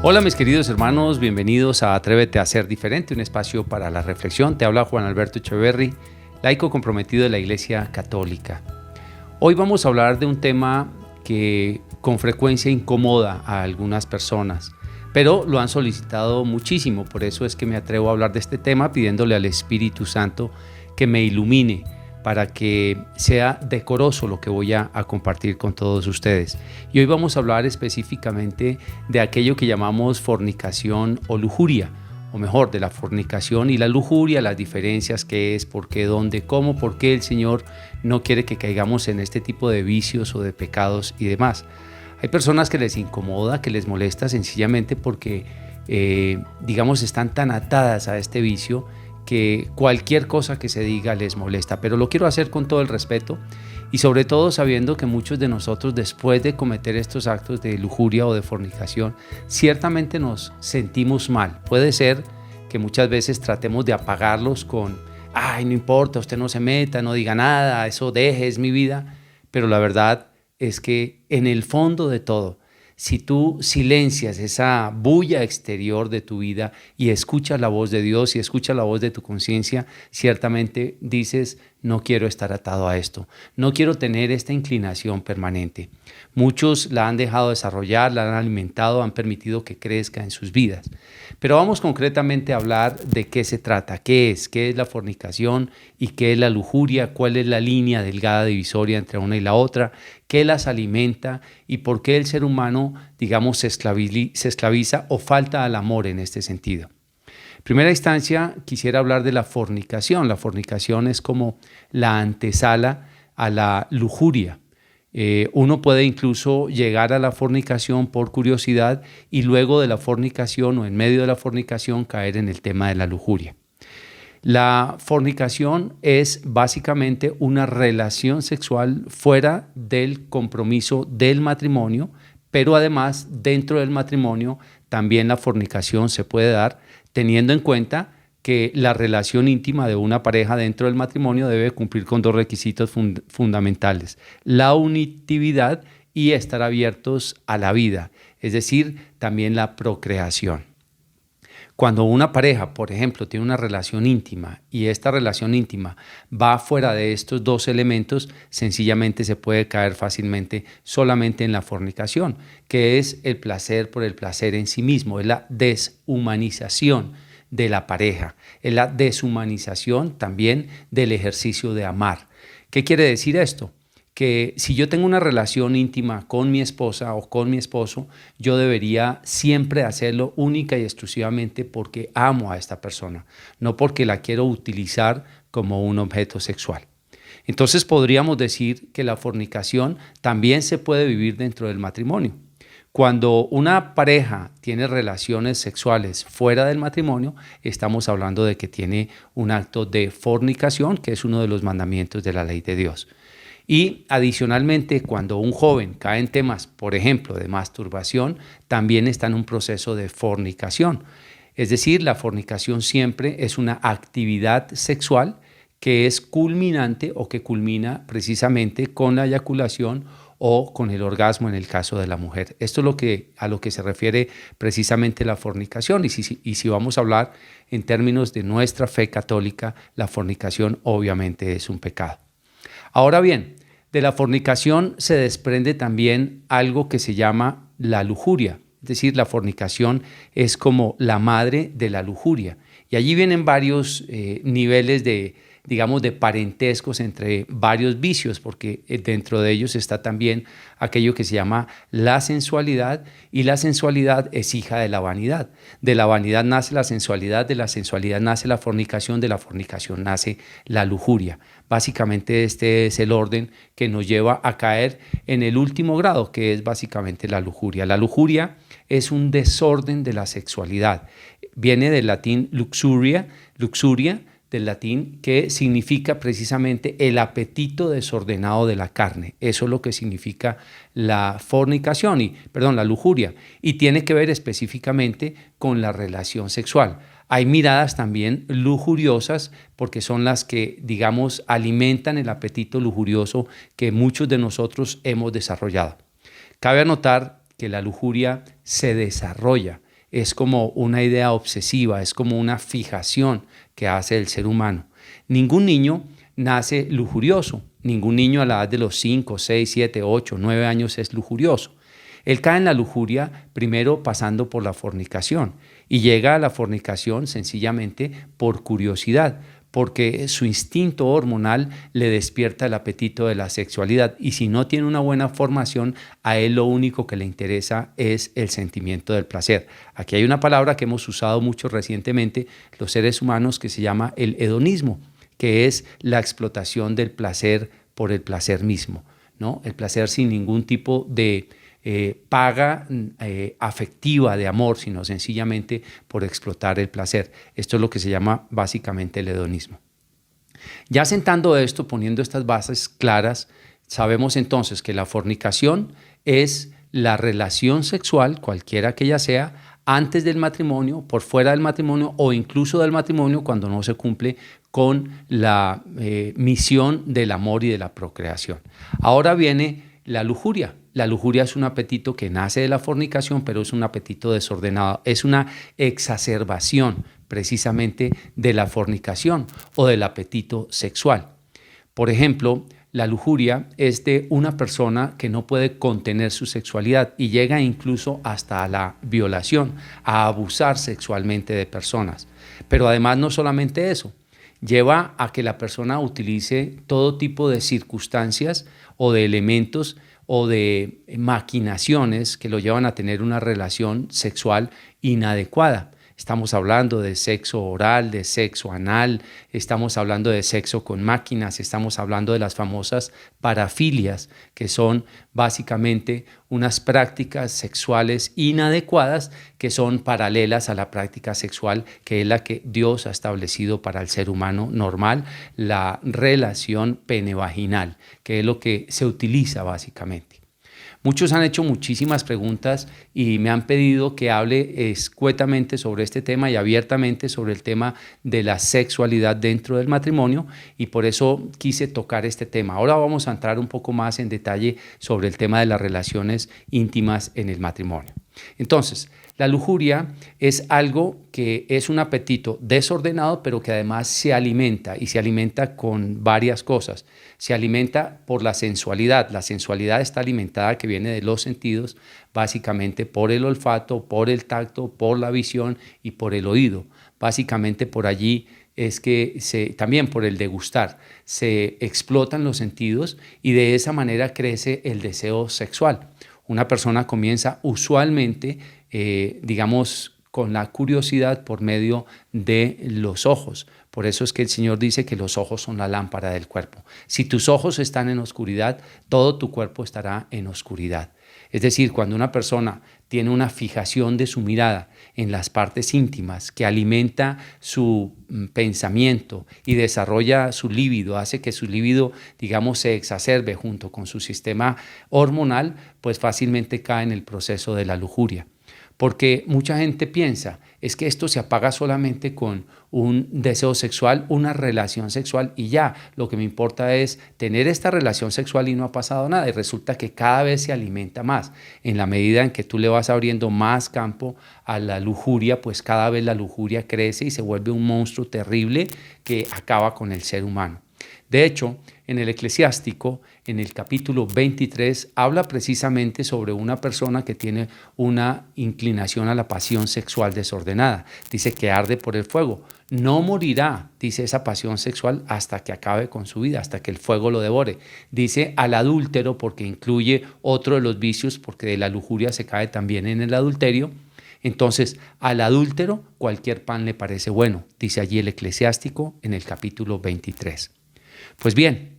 Hola mis queridos hermanos, bienvenidos a Atrévete a Ser Diferente, un espacio para la reflexión. Te habla Juan Alberto Echeverry, laico comprometido de la Iglesia Católica. Hoy vamos a hablar de un tema que con frecuencia incomoda a algunas personas, pero lo han solicitado muchísimo. Por eso es que me atrevo a hablar de este tema pidiéndole al Espíritu Santo que me ilumine para que sea decoroso lo que voy a compartir con todos ustedes. Y hoy vamos a hablar específicamente de aquello que llamamos fornicación o lujuria, o mejor, de la fornicación y la lujuria, las diferencias que es, por qué, dónde, cómo, por qué el Señor no quiere que caigamos en este tipo de vicios o de pecados y demás. Hay personas que les incomoda, que les molesta sencillamente porque, están tan atadas a este vicio que cualquier cosa que se diga les molesta, pero lo quiero hacer con todo el respeto y sobre todo sabiendo que muchos de nosotros, después de cometer estos actos de lujuria o de fornicación, ciertamente nos sentimos mal. Puede ser que muchas veces tratemos de apagarlos con no importa, usted no se meta, no diga nada, eso deje, es mi vida, pero la verdad es que en el fondo de todo, si tú silencias esa bulla exterior de tu vida y escuchas la voz de Dios y escuchas la voz de tu conciencia, ciertamente dices, no quiero estar atado a esto, no quiero tener esta inclinación permanente. Muchos la han dejado desarrollar, la han alimentado, han permitido que crezca en sus vidas. Pero vamos concretamente a hablar de qué se trata, qué es la fornicación y qué es la lujuria, cuál es la línea delgada divisoria entre una y la otra, qué las alimenta y por qué el ser humano, se esclaviza o falta al amor en este sentido. En primera instancia, quisiera hablar de la fornicación. La fornicación es como la antesala a la lujuria. Uno puede incluso llegar a la fornicación por curiosidad y luego de la fornicación o en medio de la fornicación caer en el tema de la lujuria. La fornicación es básicamente una relación sexual fuera del compromiso del matrimonio, pero además dentro del matrimonio también la fornicación se puede dar teniendo en cuenta que la relación íntima de una pareja dentro del matrimonio debe cumplir con dos requisitos fundamentales: la unitividad y estar abiertos a la vida, es decir, también la procreación. Cuando una pareja, por ejemplo, tiene una relación íntima y esta relación íntima va fuera de estos dos elementos, sencillamente se puede caer fácilmente solamente en la fornicación, que es el placer por el placer en sí mismo, es la deshumanización de la pareja, es la deshumanización también del ejercicio de amar. ¿Qué quiere decir esto? Que si yo tengo una relación íntima con mi esposa o con mi esposo, yo debería siempre hacerlo única y exclusivamente porque amo a esta persona, no porque la quiero utilizar como un objeto sexual. Entonces podríamos decir que la fornicación también se puede vivir dentro del matrimonio. Cuando una pareja tiene relaciones sexuales fuera del matrimonio, estamos hablando de que tiene un acto de fornicación, que es uno de los mandamientos de la ley de Dios. Y adicionalmente, cuando un joven cae en temas, por ejemplo, de masturbación, también está en un proceso de fornicación. Es decir, la fornicación siempre es una actividad sexual que es culminante o que culmina precisamente con la eyaculación o con el orgasmo en el caso de la mujer. Esto es a lo que se refiere precisamente la fornicación. Y si vamos a hablar en términos de nuestra fe católica, la fornicación obviamente es un pecado. Ahora bien, de la fornicación se desprende también algo que se llama la lujuria. Es decir, la fornicación es como la madre de la lujuria. Y allí vienen varios niveles de parentescos entre varios vicios, porque dentro de ellos está también aquello que se llama la sensualidad, y la sensualidad es hija de la vanidad. De la vanidad nace la sensualidad, de la sensualidad nace la fornicación, de la fornicación nace la lujuria. Básicamente este es el orden que nos lleva a caer en el último grado, que es básicamente la lujuria. La lujuria es un desorden de la sexualidad. Viene del latín luxuria, del latín, que significa precisamente el apetito desordenado de la carne. Eso es lo que significa la lujuria, y tiene que ver específicamente con la relación sexual. Hay miradas también lujuriosas porque son las que, alimentan el apetito lujurioso que muchos de nosotros hemos desarrollado. Cabe anotar que la lujuria se desarrolla es como una idea obsesiva, es como una fijación que hace el ser humano. Ningún niño nace lujurioso, ningún niño a la edad de los 5, 6, 7, 8, 9 años es lujurioso. Él cae en la lujuria primero pasando por la fornicación y llega a la fornicación sencillamente por curiosidad, porque su instinto hormonal le despierta el apetito de la sexualidad y si no tiene una buena formación, a él lo único que le interesa es el sentimiento del placer. Aquí hay una palabra que hemos usado mucho recientemente los seres humanos que se llama el hedonismo, que es la explotación del placer por el placer mismo, ¿no? El placer sin ningún tipo de paga afectiva de amor, sino sencillamente por explotar el placer. Esto es lo que se llama básicamente el hedonismo. Ya sentando esto, poniendo estas bases claras, sabemos entonces que la fornicación es la relación sexual, cualquiera que ella sea, antes del matrimonio, por fuera del matrimonio o incluso del matrimonio cuando no se cumple con la misión del amor y de la procreación. Ahora viene la lujuria. La lujuria es un apetito que nace de la fornicación, pero es un apetito desordenado, es una exacerbación precisamente de la fornicación o del apetito sexual. Por ejemplo, la lujuria es de una persona que no puede contener su sexualidad y llega incluso hasta la violación, a abusar sexualmente de personas. Pero además no solamente eso, lleva a que la persona utilice todo tipo de circunstancias o de elementos o de maquinaciones que lo llevan a tener una relación sexual inadecuada. Estamos hablando de sexo oral, de sexo anal, estamos hablando de sexo con máquinas, estamos hablando de las famosas parafilias, que son básicamente unas prácticas sexuales inadecuadas que son paralelas a la práctica sexual que es la que Dios ha establecido para el ser humano normal, la relación pene-vaginal, que es lo que se utiliza básicamente. Muchos han hecho muchísimas preguntas y me han pedido que hable escuetamente sobre este tema y abiertamente sobre el tema de la sexualidad dentro del matrimonio y por eso quise tocar este tema. Ahora vamos a entrar un poco más en detalle sobre el tema de las relaciones íntimas en el matrimonio. Entonces, la lujuria es algo que es un apetito desordenado, pero que además se alimenta y se alimenta con varias cosas. Se alimenta por la sensualidad. La sensualidad está alimentada que viene de los sentidos, básicamente por el olfato, por el tacto, por la visión y por el oído. Básicamente por allí es que también por el degustar, se explotan los sentidos y de esa manera crece el deseo sexual. Una persona comienza usualmente, digamos, con la curiosidad por medio de los ojos. Por eso es que el Señor dice que los ojos son la lámpara del cuerpo. Si tus ojos están en oscuridad, todo tu cuerpo estará en oscuridad. Es decir, cuando una persona tiene una fijación de su mirada en las partes íntimas que alimenta su pensamiento y desarrolla su líbido, hace que su líbido, digamos, se exacerbe junto con su sistema hormonal, pues fácilmente cae en el proceso de la lujuria. Porque mucha gente piensa, es que esto se apaga solamente con un deseo sexual, una relación sexual y ya, lo que me importa es tener esta relación sexual y no ha pasado nada y resulta que cada vez se alimenta más. En la medida en que tú le vas abriendo más campo a la lujuria, pues cada vez la lujuria crece y se vuelve un monstruo terrible que acaba con el ser humano. De hecho, en el Eclesiástico, en el capítulo 23, habla precisamente sobre una persona que tiene una inclinación a la pasión sexual desordenada. Dice que arde por el fuego. No morirá, dice esa pasión sexual, hasta que acabe con su vida, hasta que el fuego lo devore. Dice al adúltero, porque incluye otro de los vicios, porque de la lujuria se cae también en el adulterio. Entonces, al adúltero cualquier pan le parece bueno, dice allí el Eclesiástico en el capítulo 23. Pues bien,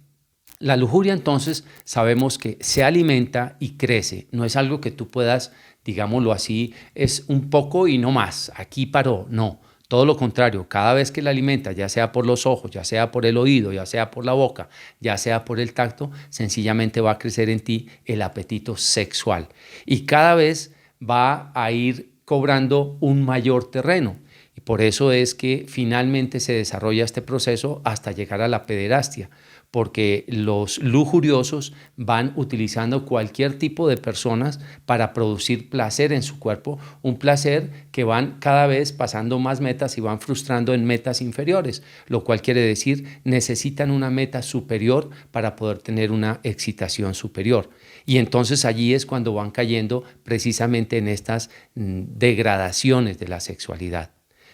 la lujuria entonces sabemos que se alimenta y crece, no es algo que tú puedas, digámoslo así, es un poco y no más, aquí paró, no, todo lo contrario, cada vez que la alimenta, ya sea por los ojos, ya sea por el oído, ya sea por la boca, ya sea por el tacto, sencillamente va a crecer en ti el apetito sexual y cada vez va a ir cobrando un mayor terreno. Y por eso es que finalmente se desarrolla este proceso hasta llegar a la pederastia, porque los lujuriosos van utilizando cualquier tipo de personas para producir placer en su cuerpo, un placer que van cada vez pasando más metas y van frustrando en metas inferiores, lo cual quiere decir necesitan una meta superior para poder tener una excitación superior. Y entonces allí es cuando van cayendo precisamente en estas degradaciones de la sexualidad.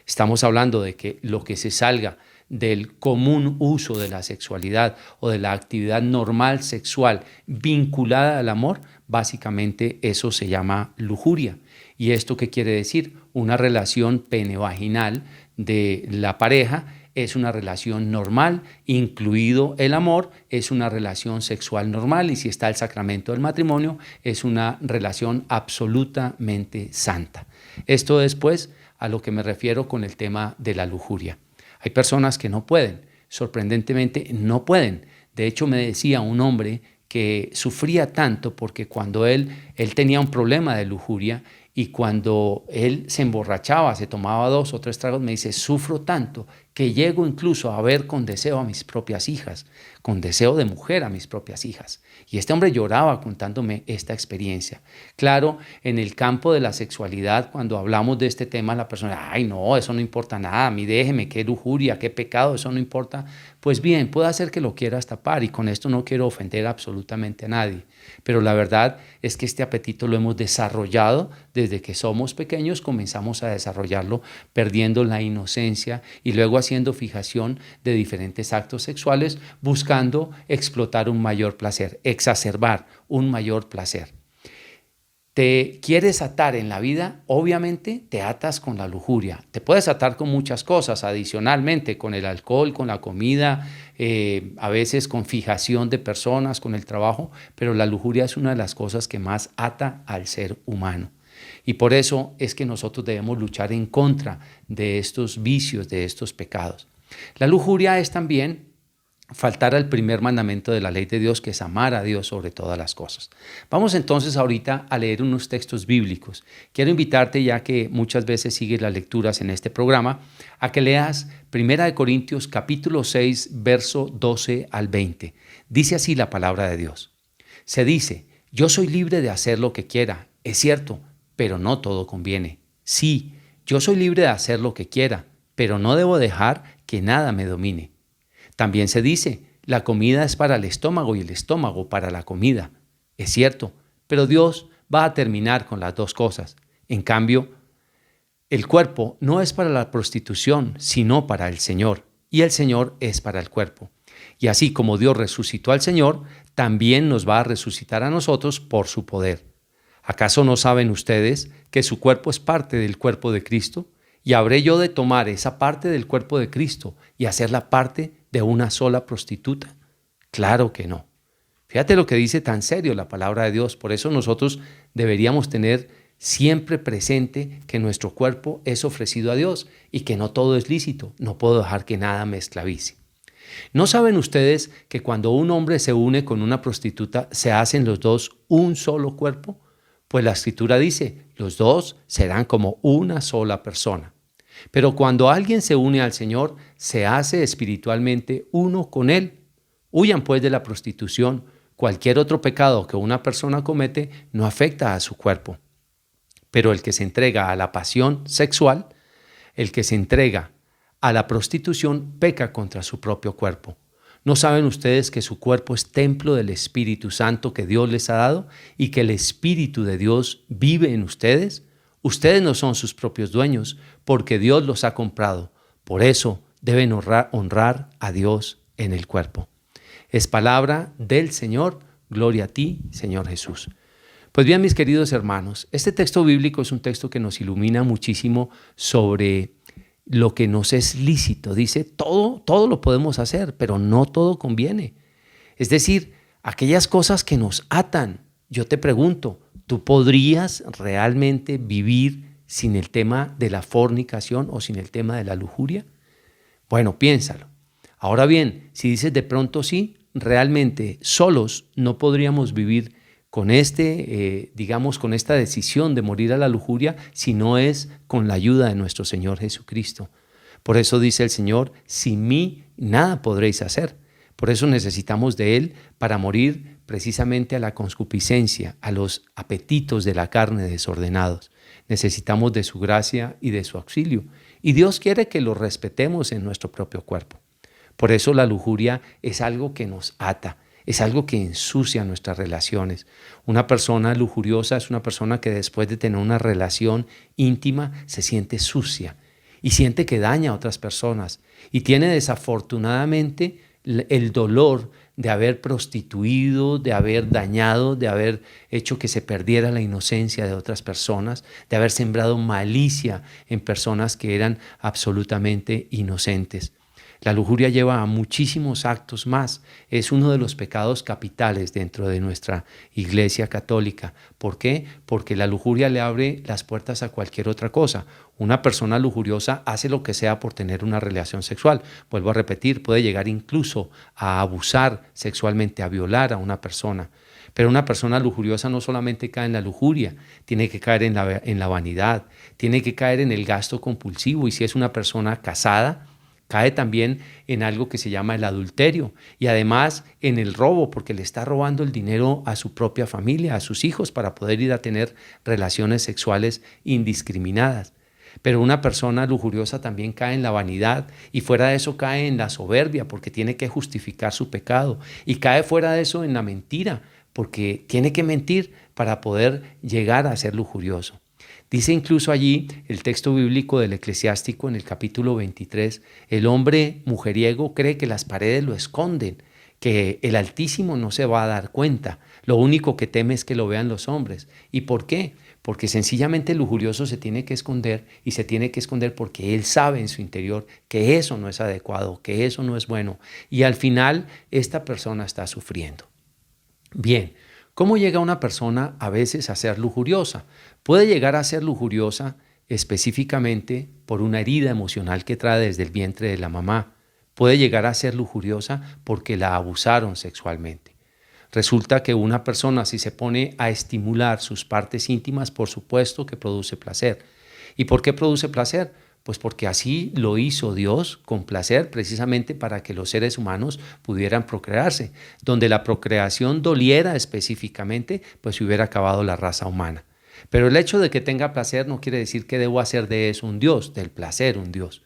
Estamos hablando de que lo que se salga del común uso de la sexualidad o de la actividad normal sexual vinculada al amor, básicamente eso se llama lujuria. ¿Y esto qué quiere decir? Una relación pene-vaginal de la pareja es una relación normal, incluido el amor, es una relación sexual normal, y si está el sacramento del matrimonio, es una relación absolutamente santa. Esto es, pues, a lo que me refiero con el tema de la lujuria. Hay personas que no pueden, sorprendentemente no pueden. De hecho, me decía un hombre que sufría tanto porque cuando él tenía un problema de lujuria y cuando él se emborrachaba, se tomaba 2 o 3 tragos, me dice, sufro tanto que llego incluso a ver con deseo a mis propias hijas, con deseo de mujer a mis propias hijas. Y este hombre lloraba contándome esta experiencia. Claro, en el campo de la sexualidad, cuando hablamos de este tema, la persona, ay no, eso no importa nada, a mí déjeme, qué lujuria, qué pecado, eso no importa. Pues bien, puede ser que lo quieras tapar y con esto no quiero ofender absolutamente a nadie. Pero la verdad es que este apetito lo hemos desarrollado desde que somos pequeños, comenzamos a desarrollarlo perdiendo la inocencia y luego haciendo fijación de diferentes actos sexuales buscando explotar un mayor placer, exacerbar un mayor placer. ¿Te quieres atar en la vida? Obviamente te atas con la lujuria. Te puedes atar con muchas cosas adicionalmente, con el alcohol, con la comida, a veces con fijación de personas, con el trabajo, pero la lujuria es una de las cosas que más ata al ser humano. Y por eso es que nosotros debemos luchar en contra de estos vicios, de estos pecados. La lujuria es también faltar al primer mandamiento de la ley de Dios, que es amar a Dios sobre todas las cosas. Vamos entonces ahorita a leer unos textos bíblicos. Quiero invitarte, ya que muchas veces sigues las lecturas en este programa, a que leas 1 Corintios capítulo 6, verso 12 al 20. Dice así la palabra de Dios. Se dice, yo soy libre de hacer lo que quiera, es cierto, pero no todo conviene. Sí, yo soy libre de hacer lo que quiera, pero no debo dejar que nada me domine. También se dice, la comida es para el estómago y el estómago para la comida. Es cierto, pero Dios va a terminar con las dos cosas. En cambio, el cuerpo no es para la prostitución, sino para el Señor, y el Señor es para el cuerpo. Y así como Dios resucitó al Señor, también nos va a resucitar a nosotros por su poder. ¿Acaso no saben ustedes que su cuerpo es parte del cuerpo de Cristo? ¿Y habré yo de tomar esa parte del cuerpo de Cristo y hacerla parte de una sola prostituta? Claro que no. Fíjate lo que dice tan serio la palabra de Dios. Por eso nosotros deberíamos tener siempre presente que nuestro cuerpo es ofrecido a Dios y que no todo es lícito. No puedo dejar que nada me esclavice. ¿No saben ustedes que cuando un hombre se une con una prostituta se hacen los dos un solo cuerpo? Pues la Escritura dice, los dos serán como una sola persona. Pero cuando alguien se une al Señor, se hace espiritualmente uno con Él. Huyan pues de la prostitución. Cualquier otro pecado que una persona comete no afecta a su cuerpo. Pero el que se entrega a la pasión sexual, el que se entrega a la prostitución, peca contra su propio cuerpo. ¿No saben ustedes que su cuerpo es templo del Espíritu Santo que Dios les ha dado y que el Espíritu de Dios vive en ustedes? Ustedes no son sus propios dueños, porque Dios los ha comprado. Por eso deben honrar a Dios en el cuerpo. Es palabra del Señor. Gloria a ti, Señor Jesús. Pues bien, mis queridos hermanos, este texto bíblico es un texto que nos ilumina muchísimo sobre lo que nos es lícito. Dice, todo lo podemos hacer, pero no todo conviene. Es decir, aquellas cosas que nos atan. Yo te pregunto, ¿tú podrías realmente vivir sin el tema de la fornicación o sin el tema de la lujuria? Bueno, piénsalo. Ahora bien, si dices de pronto sí, realmente solos no podríamos vivir con con esta decisión de morir a la lujuria, si no es con la ayuda de nuestro Señor Jesucristo. Por eso dice el Señor, sin mí nada podréis hacer. Por eso necesitamos de Él para morir precisamente a la concupiscencia, a los apetitos de la carne desordenados. Necesitamos de su gracia y de su auxilio. Y Dios quiere que lo respetemos en nuestro propio cuerpo. Por eso la lujuria es algo que nos ata, es algo que ensucia nuestras relaciones. Una persona lujuriosa es una persona que después de tener una relación íntima se siente sucia y siente que daña a otras personas y tiene desafortunadamente el dolor de haber prostituido, de haber dañado, de haber hecho que se perdiera la inocencia de otras personas, de haber sembrado malicia en personas que eran absolutamente inocentes. La lujuria lleva a muchísimos actos más. Es uno de los pecados capitales dentro de nuestra Iglesia católica. ¿Por qué? Porque la lujuria le abre las puertas a cualquier otra cosa. Una persona lujuriosa hace lo que sea por tener una relación sexual. Vuelvo a repetir, puede llegar incluso a abusar sexualmente, a violar a una persona. Pero una persona lujuriosa no solamente cae en la lujuria, tiene que caer en la vanidad, tiene que caer en el gasto compulsivo. Y si es una persona casada, cae también en algo que se llama el adulterio y además en el robo, porque le está robando el dinero a su propia familia, a sus hijos, para poder ir a tener relaciones sexuales indiscriminadas. Pero una persona lujuriosa también cae en la vanidad y fuera de eso cae en la soberbia, porque tiene que justificar su pecado, y cae fuera de eso en la mentira, porque tiene que mentir para poder llegar a ser lujurioso. Dice incluso allí el texto bíblico del Eclesiástico en el capítulo 23, el hombre mujeriego cree que las paredes lo esconden, que el Altísimo no se va a dar cuenta, lo único que teme es que lo vean los hombres. ¿Y por qué? Porque sencillamente el lujurioso se tiene que esconder y se tiene que esconder porque él sabe en su interior que eso no es adecuado, que eso no es bueno y al final esta persona está sufriendo. Bien. ¿Cómo llega una persona a veces a ser lujuriosa? Puede llegar a ser lujuriosa específicamente por una herida emocional que trae desde el vientre de la mamá. Puede llegar a ser lujuriosa porque la abusaron sexualmente. Resulta que una persona, si se pone a estimular sus partes íntimas, por supuesto que produce placer. ¿Y por qué produce placer? Pues porque así lo hizo Dios con placer, precisamente para que los seres humanos pudieran procrearse. Donde la procreación doliera específicamente, pues se hubiera acabado la raza humana. Pero el hecho de que tenga placer no quiere decir que debo hacer de eso un Dios, del placer un Dios.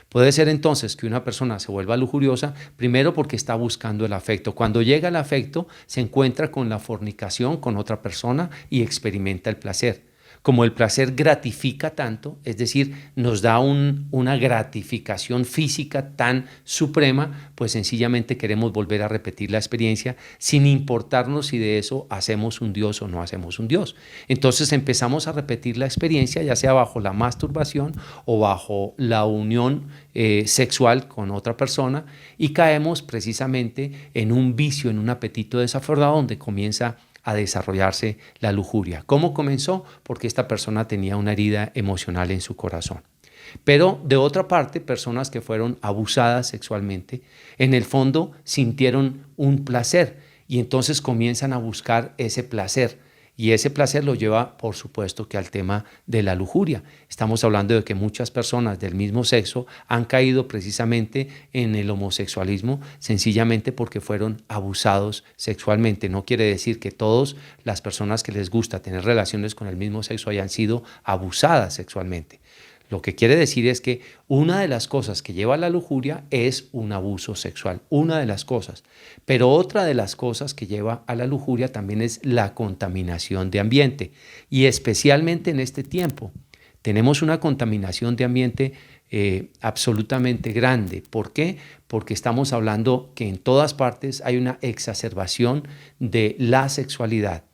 Puede ser entonces que una persona se vuelva lujuriosa, primero porque está buscando el afecto. Cuando llega el afecto, se encuentra con la fornicación con otra persona y experimenta el placer. Como el placer gratifica tanto, es decir, nos da una gratificación física tan suprema, pues sencillamente queremos volver a repetir la experiencia sin importarnos si de eso hacemos un Dios o no hacemos un Dios. Entonces empezamos a repetir la experiencia, ya sea bajo la masturbación o bajo la unión sexual con otra persona y caemos precisamente en un vicio, en un apetito desaforado donde comienza a desarrollarse la lujuria. ¿Cómo comenzó? Porque esta persona tenía una herida emocional en su corazón. Pero de otra parte, personas que fueron abusadas sexualmente, en el fondo sintieron un placer y entonces comienzan a buscar ese placer. Y ese placer lo lleva, por supuesto, que al tema de la lujuria. Estamos hablando de que muchas personas del mismo sexo han caído precisamente en el homosexualismo sencillamente porque fueron abusados sexualmente. No quiere decir que todas las personas que les gusta tener relaciones con el mismo sexo hayan sido abusadas sexualmente. Lo que quiere decir es que una de las cosas que lleva a la lujuria es un abuso sexual, una de las cosas. Pero otra de las cosas que lleva a la lujuria también es la contaminación de ambiente. Y especialmente en este tiempo tenemos una contaminación de ambiente absolutamente grande. ¿Por qué? Porque estamos hablando que en todas partes hay una exacerbación de la sexualidad.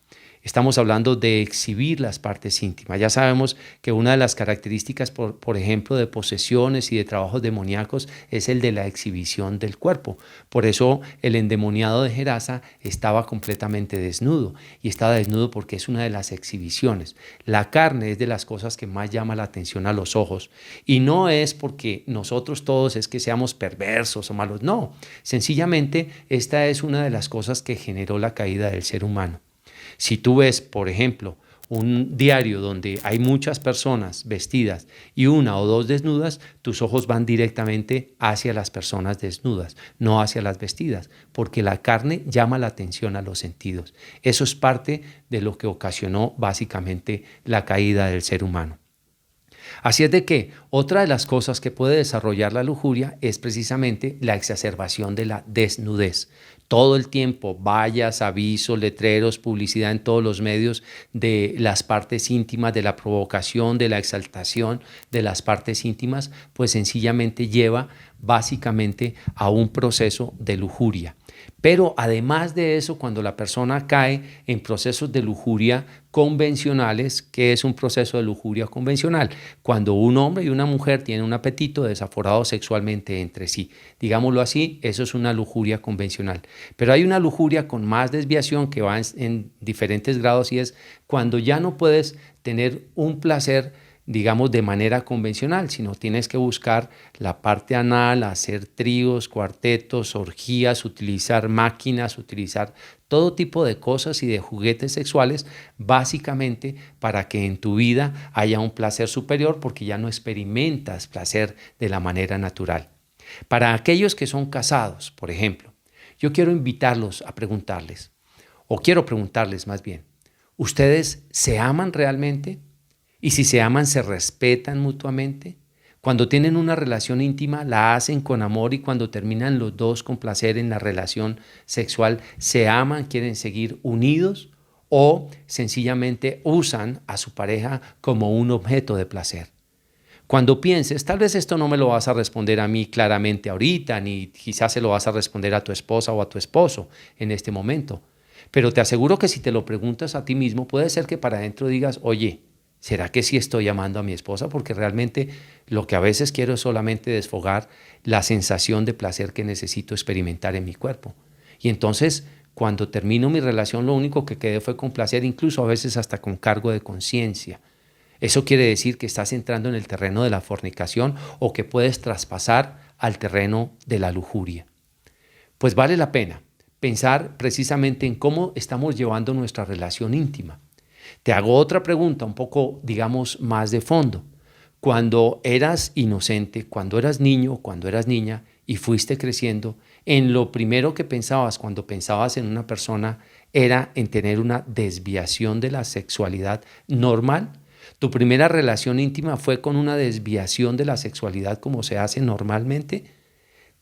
Estamos hablando de exhibir las partes íntimas. Ya sabemos que una de las características, por ejemplo, de posesiones y de trabajos demoníacos es el de la exhibición del cuerpo. Por eso el endemoniado de Gerasa estaba completamente desnudo y estaba desnudo porque es una de las exhibiciones. La carne es de las cosas que más llama la atención a los ojos y no es porque nosotros todos es que seamos perversos o malos, no. Sencillamente esta es una de las cosas que generó la caída del ser humano. Si tú ves, por ejemplo, un diario donde hay muchas personas vestidas y una o dos desnudas, tus ojos van directamente hacia las personas desnudas, no hacia las vestidas, porque la carne llama la atención a los sentidos. Eso es parte de lo que ocasionó básicamente la caída del ser humano. Así es de que otra de las cosas que puede desarrollar la lujuria es precisamente la exacerbación de la desnudez. Todo el tiempo, vallas, avisos, letreros, publicidad en todos los medios de las partes íntimas, de la provocación, de la exaltación de las partes íntimas, pues sencillamente lleva básicamente a un proceso de lujuria. Pero además de eso, cuando la persona cae en procesos de lujuria convencionales, ¿qué es un proceso de lujuria convencional? Cuando un hombre y una mujer tienen un apetito desaforado sexualmente entre sí. Digámoslo así, eso es una lujuria convencional. Pero hay una lujuria con más desviación que va en diferentes grados y es cuando ya no puedes tener un placer digamos, de manera convencional, sino tienes que buscar la parte anal, hacer tríos, cuartetos, orgías, utilizar máquinas, utilizar todo tipo de cosas y de juguetes sexuales, básicamente para que en tu vida haya un placer superior porque ya no experimentas placer de la manera natural. Para aquellos que son casados, por ejemplo, yo quiero invitarlos a preguntarles, o quiero preguntarles más bien, ¿ustedes se aman realmente? Y si se aman, ¿se respetan mutuamente? Cuando tienen una relación íntima, la hacen con amor y cuando terminan los dos con placer en la relación sexual, ¿se aman, quieren seguir unidos o sencillamente usan a su pareja como un objeto de placer? Cuando pienses, tal vez esto no me lo vas a responder a mí claramente ahorita, ni quizás se lo vas a responder a tu esposa o a tu esposo en este momento, pero te aseguro que si te lo preguntas a ti mismo, puede ser que para adentro digas, oye, ¿será que sí estoy amando a mi esposa? Porque realmente lo que a veces quiero es solamente desfogar la sensación de placer que necesito experimentar en mi cuerpo. Y entonces, cuando termino mi relación, lo único que quedé fue con placer, incluso a veces hasta con cargo de conciencia. Eso quiere decir que estás entrando en el terreno de la fornicación o que puedes traspasar al terreno de la lujuria. Pues vale la pena pensar precisamente en cómo estamos llevando nuestra relación íntima. Te hago otra pregunta un poco, digamos, más de fondo. Cuando eras inocente, cuando eras niño, cuando eras niña y fuiste creciendo, en lo primero que pensabas cuando pensabas en una persona era en tener una desviación de la sexualidad normal. ¿Tu primera relación íntima fue con una desviación de la sexualidad como se hace normalmente?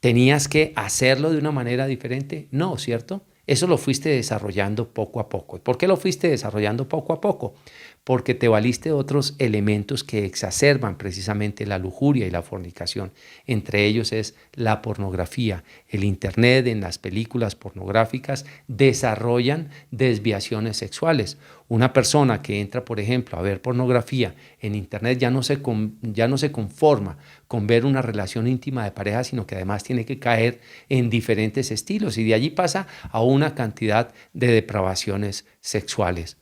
¿Tenías que hacerlo de una manera diferente? No, ¿cierto? Eso lo fuiste desarrollando poco a poco. ¿Por qué lo fuiste desarrollando poco a poco? Porque te valiste de otros elementos que exacerban precisamente la lujuria y la fornicación. Entre ellos es la pornografía. El Internet, en las películas pornográficas, desarrollan desviaciones sexuales. Una persona que entra, por ejemplo, a ver pornografía en Internet ya no se conforma con ver una relación íntima de pareja, sino que además tiene que caer en diferentes estilos y de allí pasa a una cantidad de depravaciones sexuales.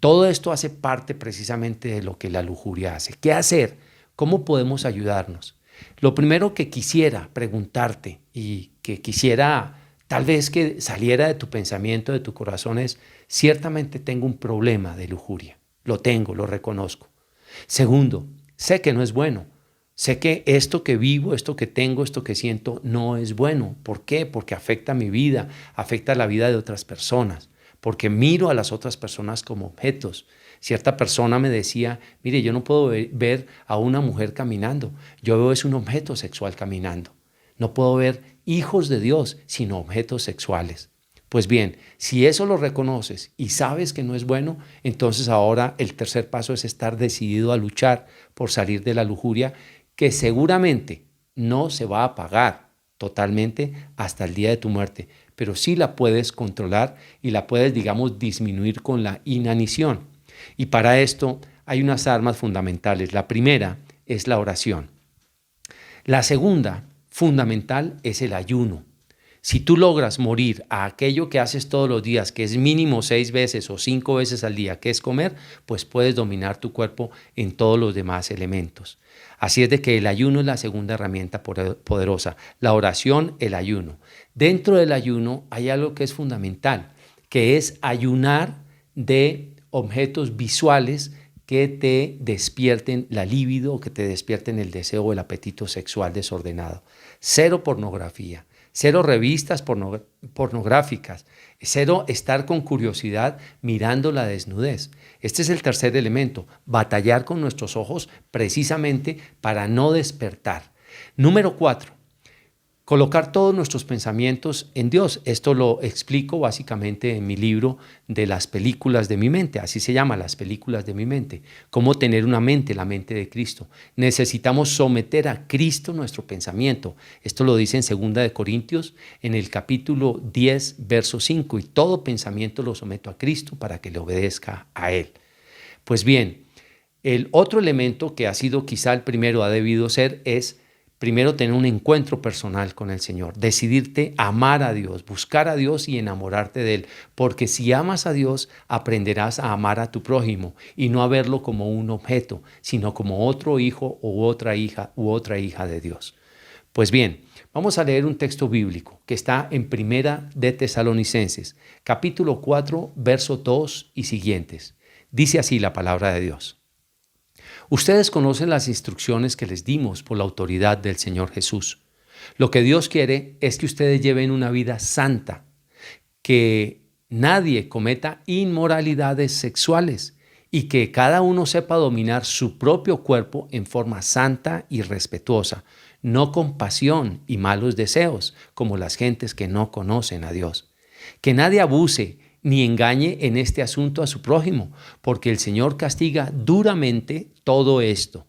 Todo esto hace parte precisamente de lo que la lujuria hace. ¿Qué hacer? ¿Cómo podemos ayudarnos? Lo primero que quisiera preguntarte y que quisiera tal vez que saliera de tu pensamiento, de tu corazón es, ciertamente tengo un problema de lujuria. Lo tengo, lo reconozco. Segundo, sé que no es bueno. Sé que esto que vivo, esto que tengo, esto que siento no es bueno. ¿Por qué? Porque afecta mi vida, afecta la vida de otras personas. Porque miro a las otras personas como objetos. Cierta persona me decía, mire, yo no puedo ver a una mujer caminando, yo veo es un objeto sexual caminando. No puedo ver hijos de Dios, sino objetos sexuales. Pues bien, si eso lo reconoces y sabes que no es bueno, entonces ahora el tercer paso es estar decidido a luchar por salir de la lujuria, que seguramente no se va a apagar totalmente hasta el día de tu muerte, pero sí la puedes controlar y la puedes, digamos, disminuir con la inanición. Y para esto hay unas armas fundamentales. La primera es la oración. La segunda, fundamental, es el ayuno. Si tú logras morir a aquello que haces todos los días, que es mínimo 6 veces o 5 veces al día, que es comer, pues puedes dominar tu cuerpo en todos los demás elementos. Así es de que el ayuno es la segunda herramienta poderosa. La oración, el ayuno. Dentro del ayuno hay algo que es fundamental, que es ayunar de objetos visuales que te despierten la libido, que te despierten el deseo o el apetito sexual desordenado. Cero pornografía, cero revistas pornográficas, cero estar con curiosidad mirando la desnudez. Este es el tercer elemento, batallar con nuestros ojos precisamente para no despertar. Número 4. Colocar todos nuestros pensamientos en Dios. Esto lo explico básicamente en mi libro de las películas de mi mente. Así se llama, las películas de mi mente. Cómo tener una mente, la mente de Cristo. Necesitamos someter a Cristo nuestro pensamiento. Esto lo dice en 2 Corintios, en el capítulo 10, verso 5. Y todo pensamiento lo someto a Cristo para que le obedezca a Él. Pues bien, el otro elemento que ha sido quizá el primero, ha debido ser, es primero tener un encuentro personal con el Señor, decidirte amar a Dios, buscar a Dios y enamorarte de Él, porque si amas a Dios aprenderás a amar a tu prójimo y no a verlo como un objeto, sino como otro hijo u otra hija de Dios. Pues bien, vamos a leer un texto bíblico que está en Primera de Tesalonicenses, capítulo 4, verso 2 y siguientes. Dice así la palabra de Dios. Ustedes conocen las instrucciones que les dimos por la autoridad del Señor Jesús. Lo que Dios quiere es que ustedes lleven una vida santa, que nadie cometa inmoralidades sexuales y que cada uno sepa dominar su propio cuerpo en forma santa y respetuosa, no con pasión y malos deseos, como las gentes que no conocen a Dios. Que nadie abuse ni engañe en este asunto a su prójimo, porque el Señor castiga duramente todo esto,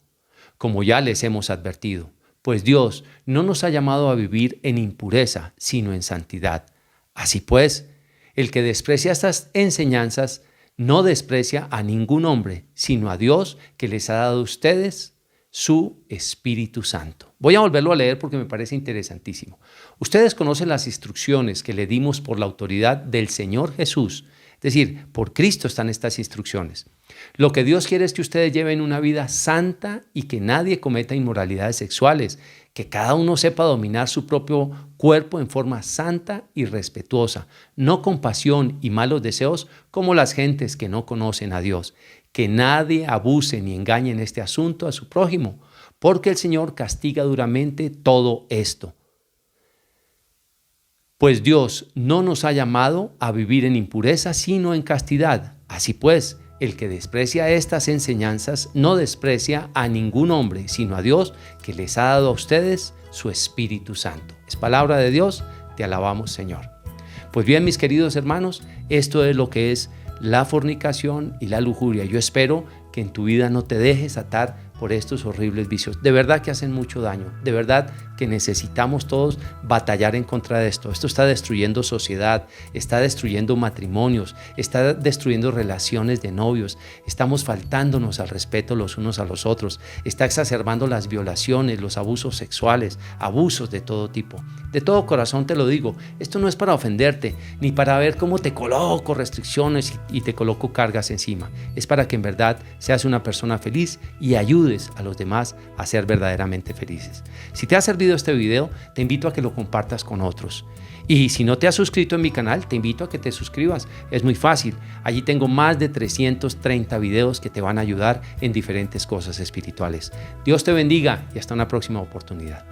como ya les hemos advertido, pues Dios no nos ha llamado a vivir en impureza, sino en santidad. Así pues, el que desprecia estas enseñanzas no desprecia a ningún hombre, sino a Dios que les ha dado a ustedes su Espíritu Santo. Voy a volverlo a leer porque me parece interesantísimo. Ustedes conocen las instrucciones que le dimos por la autoridad del Señor Jesús. Es decir, por Cristo están estas instrucciones. Lo que Dios quiere es que ustedes lleven una vida santa y que nadie cometa inmoralidades sexuales, que cada uno sepa dominar su propio cuerpo en forma santa y respetuosa, no con pasión y malos deseos como las gentes que no conocen a Dios. Que nadie abuse ni engañe en este asunto a su prójimo, porque el Señor castiga duramente todo esto. Pues Dios no nos ha llamado a vivir en impureza, sino en castidad. Así pues, el que desprecia estas enseñanzas no desprecia a ningún hombre, sino a Dios que les ha dado a ustedes su Espíritu Santo. Es palabra de Dios, te alabamos, Señor. Pues bien, mis queridos hermanos, esto es lo que es la fornicación y la lujuria. Yo espero que en tu vida no te dejes atar por estos horribles vicios. De verdad que hacen mucho daño. De verdad que necesitamos todos batallar en contra de esto. Esto está destruyendo sociedad, está destruyendo matrimonios, está destruyendo relaciones de novios. Estamos faltándonos al respeto los unos a los otros. Está exacerbando las violaciones, los abusos sexuales, abusos de todo tipo. De todo corazón te lo digo, esto no es para ofenderte, ni para ver cómo te coloco restricciones y te coloco cargas encima. Es para que en verdad seas una persona feliz y ayudes a los demás a ser verdaderamente felices. Si te ha servido este video, te invito a que lo compartas con otros. Y si no te has suscrito en mi canal, te invito a que te suscribas. Es muy fácil. Allí tengo más de 330 videos que te van a ayudar en diferentes cosas espirituales. Dios te bendiga y hasta una próxima oportunidad.